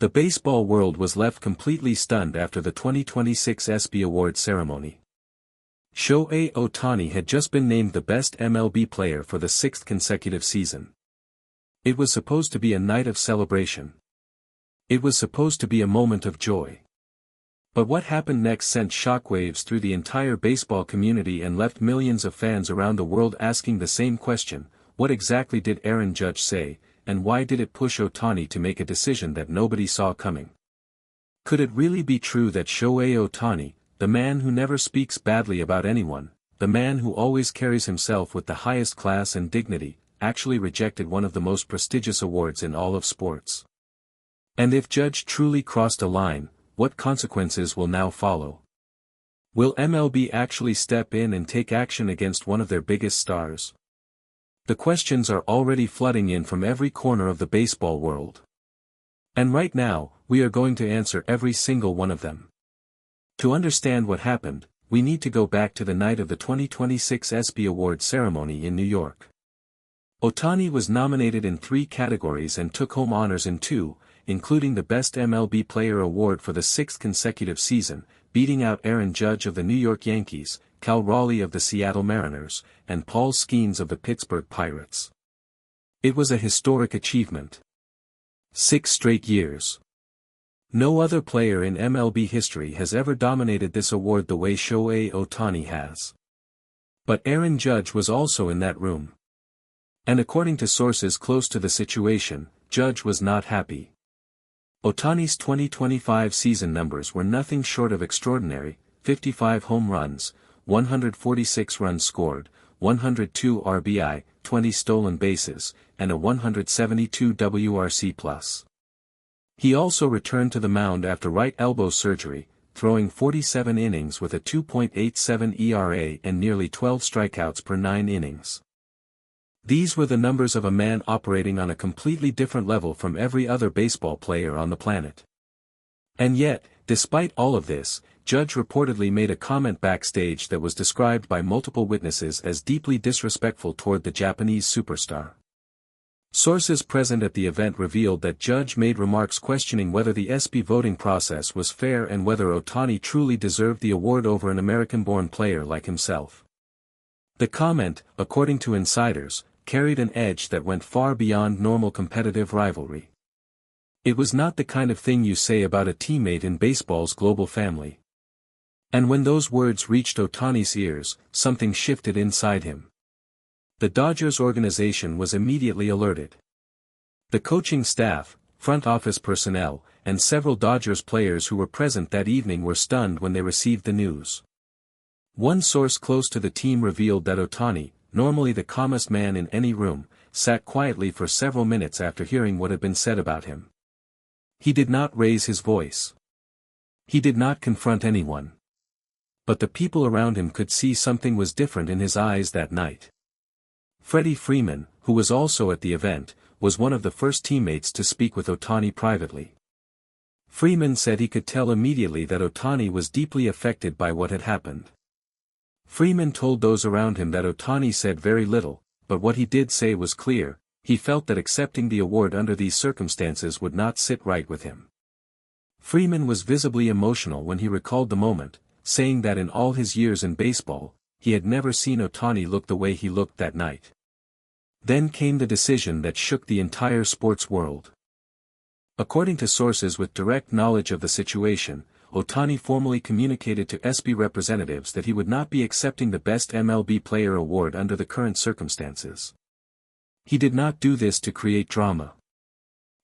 The baseball world was left completely stunned after the 2026 ESPY Award ceremony. Shohei Ohtani had just been named the best MLB player for the sixth consecutive season. It was supposed to be a night of celebration. It was supposed to be a moment of joy. But what happened next sent shockwaves through the entire baseball community and left millions of fans around the world asking the same question: what exactly did Aaron Judge say, and why did it push Ohtani to make a decision that nobody saw coming? Could it really be true that Shohei Ohtani, the man who never speaks badly about anyone, the man who always carries himself with the highest class and dignity, actually rejected one of the most prestigious awards in all of sports? And if Judge truly crossed a line, what consequences will now follow? Will MLB actually step in and take action against one of their biggest stars? The questions are already flooding in from every corner of the baseball world. And right now, we are going to answer every single one of them. To understand what happened, we need to go back to the night of the 2026 ESPY Award ceremony in New York. Ohtani was nominated in 3 categories and took home honors in 2, including the Best MLB Player award for the 6th consecutive season, beating out Aaron Judge of the New York Yankees, Cal Raleigh of the Seattle Mariners, and Paul Skeens of the Pittsburgh Pirates. It was a historic achievement. 6 straight years. No other player in MLB history has ever dominated this award the way Shohei Ohtani has. But Aaron Judge was also in that room. And according to sources close to the situation, Judge was not happy. Ohtani's 2025 season numbers were nothing short of extraordinary: 55 home runs, 146 runs scored, 102 RBI, 20 stolen bases, and a 172 WRC+. He also returned to the mound after right elbow surgery, throwing 47 innings with a 2.87 ERA and nearly 12 strikeouts per 9 innings. These were the numbers of a man operating on a completely different level from every other baseball player on the planet. And yet, despite all of this, Judge reportedly made a comment backstage that was described by multiple witnesses as deeply disrespectful toward the Japanese superstar. Sources present at the event revealed that Judge made remarks questioning whether the ESPY voting process was fair and whether Ohtani truly deserved the award over an American-born player like himself. The comment, according to insiders, carried an edge that went far beyond normal competitive rivalry. It was not the kind of thing you say about a teammate in baseball's global family. And when those words reached Ohtani's ears, something shifted inside him. The Dodgers organization was immediately alerted. The coaching staff, front office personnel, and several Dodgers players who were present that evening were stunned when they received the news. One source close to the team revealed that Ohtani, normally the calmest man in any room, sat quietly for several minutes after hearing what had been said about him. He did not raise his voice. He did not confront anyone. But the people around him could see something was different in his eyes that night. Freddie Freeman, who was also at the event, was one of the first teammates to speak with Ohtani privately. Freeman said he could tell immediately that Ohtani was deeply affected by what had happened. Freeman told those around him that Ohtani said very little, but what he did say was clear: he felt that accepting the award under these circumstances would not sit right with him. Freeman was visibly emotional when he recalled the moment, saying that in all his years in baseball, he had never seen Ohtani look the way he looked that night. Then came the decision that shook the entire sports world. According to sources with direct knowledge of the situation, Ohtani formally communicated to ESPY representatives that he would not be accepting the Best MLB Player award under the current circumstances. He did not do this to create drama.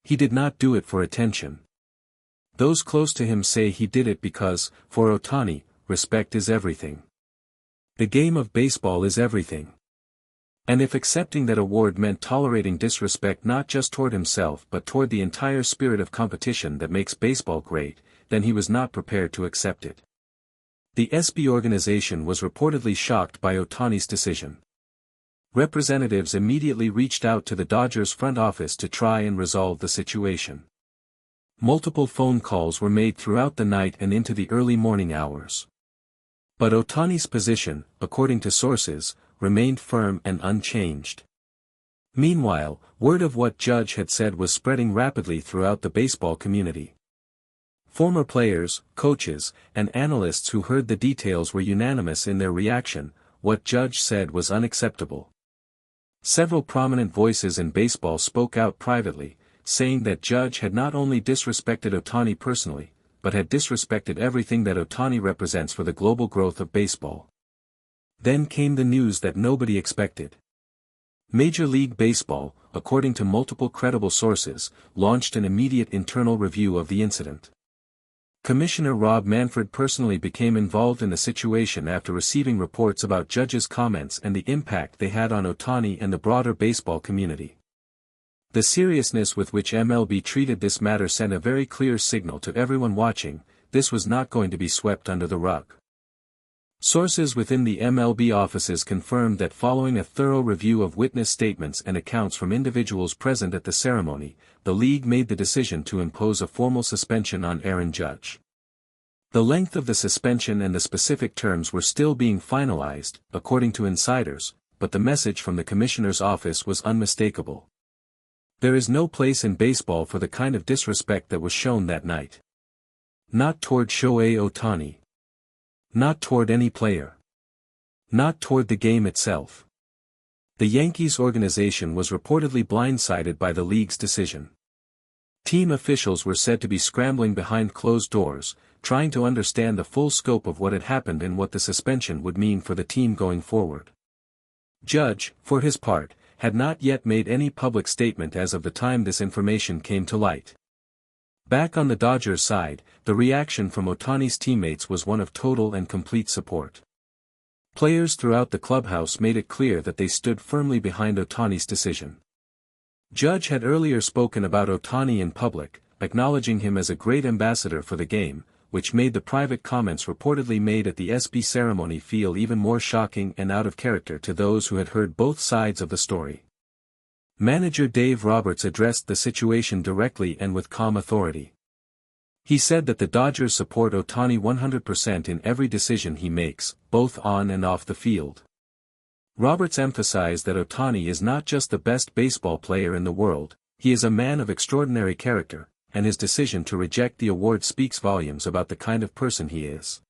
He did not do it for attention. Those close to him say he did it because, for Ohtani, respect is everything. The game of baseball is everything. And if accepting that award meant tolerating disrespect not just toward himself but toward the entire spirit of competition that makes baseball great, then he was not prepared to accept it. The ESPY organization was reportedly shocked by Ohtani's decision. Representatives immediately reached out to the Dodgers front office to try and resolve the situation. Multiple phone calls were made throughout the night and into the early morning hours. But Ohtani's position, according to sources, remained firm and unchanged. Meanwhile, word of what Judge had said was spreading rapidly throughout the baseball community. Former players, coaches, and analysts who heard the details were unanimous in their reaction: what Judge said was unacceptable. Several prominent voices in baseball spoke out privately, saying that Judge had not only disrespected Ohtani personally, but had disrespected everything that Ohtani represents for the global growth of baseball. Then came the news that nobody expected. Major League Baseball, according to multiple credible sources, launched an immediate internal review of the incident. Commissioner Rob Manfred personally became involved in the situation after receiving reports about Judge's comments and the impact they had on Ohtani and the broader baseball community. The seriousness with which MLB treated this matter sent a very clear signal to everyone watching: this was not going to be swept under the rug. Sources within the MLB offices confirmed that following a thorough review of witness statements and accounts from individuals present at the ceremony, the league made the decision to impose a formal suspension on Aaron Judge. The length of the suspension and the specific terms were still being finalized, according to insiders, but the message from the commissioner's office was unmistakable. There is no place in baseball for the kind of disrespect that was shown that night. Not toward Shohei Ohtani. Not toward any player. Not toward the game itself. The Yankees organization was reportedly blindsided by the league's decision. Team officials were said to be scrambling behind closed doors, trying to understand the full scope of what had happened and what the suspension would mean for the team going forward. Judge, for his part, had not yet made any public statement as of the time this information came to light. Back on the Dodgers' side, the reaction from Ohtani's teammates was one of total and complete support. Players throughout the clubhouse made it clear that they stood firmly behind Ohtani's decision. Judge had earlier spoken about Ohtani in public, acknowledging him as a great ambassador for the game, which made the private comments reportedly made at the ESPY ceremony feel even more shocking and out of character to those who had heard both sides of the story. Manager Dave Roberts addressed the situation directly and with calm authority. He said that the Dodgers support Ohtani 100% in every decision he makes, both on and off the field. Roberts emphasized that Ohtani is not just the best baseball player in the world, he is a man of extraordinary character, and his decision to reject the award speaks volumes about the kind of person he is.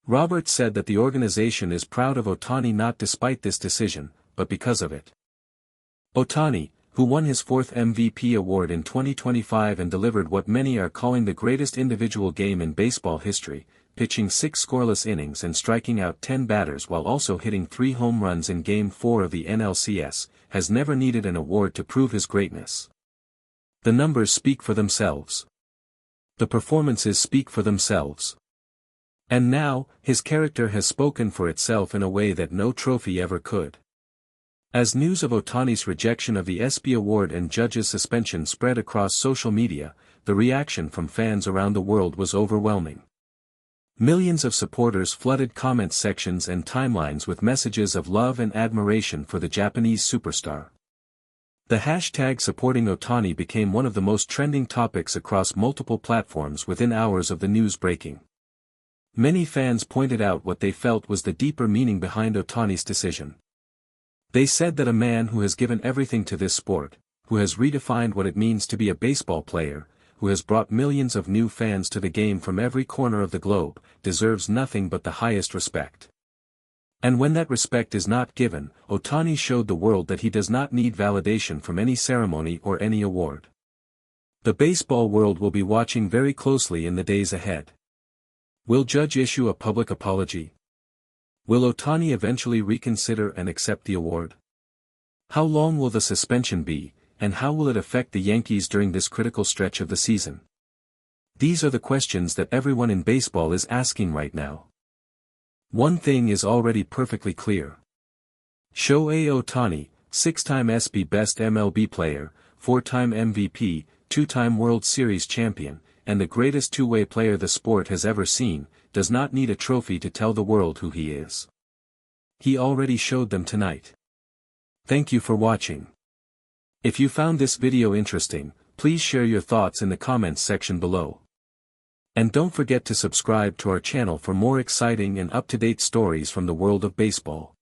Roberts said that the organization is proud of Ohtani not despite this decision, but because of it. Ohtani, who won his 4th MVP award in 2025 and delivered what many are calling the greatest individual game in baseball history, pitching 6 scoreless innings and striking out 10 batters while also hitting 3 home runs in Game 4 of the NLCS, has never needed an award to prove his greatness. The numbers speak for themselves. The performances speak for themselves. And now, his character has spoken for itself in a way that no trophy ever could. As news of Ohtani's rejection of the ESPY Award and Judge's suspension spread across social media, the reaction from fans around the world was overwhelming. Millions of supporters flooded comment sections and timelines with messages of love and admiration for the Japanese superstar. The hashtag supporting Ohtani became one of the most trending topics across multiple platforms within hours of the news breaking. Many fans pointed out what they felt was the deeper meaning behind Ohtani's decision. They said that a man who has given everything to this sport, who has redefined what it means to be a baseball player, who has brought millions of new fans to the game from every corner of the globe, deserves nothing but the highest respect. And when that respect is not given, Ohtani showed the world that he does not need validation from any ceremony or any award. The baseball world will be watching very closely in the days ahead. Will Judge issue a public apology? Will Ohtani eventually reconsider and accept the award? How long will the suspension be, and how will it affect the Yankees during this critical stretch of the season? These are the questions that everyone in baseball is asking right now. One thing is already perfectly clear. Shohei Ohtani, 6-time ESPY Best MLB Player, 4-time MVP, 2-time World Series champion, and the greatest two-way player the sport has ever seen, does not need a trophy to tell the world who he is. He already showed them tonight. Thank you for watching. If you found this video interesting, please share your thoughts in the comments section below. And don't forget to subscribe to our channel for more exciting and up-to-date stories from the world of baseball.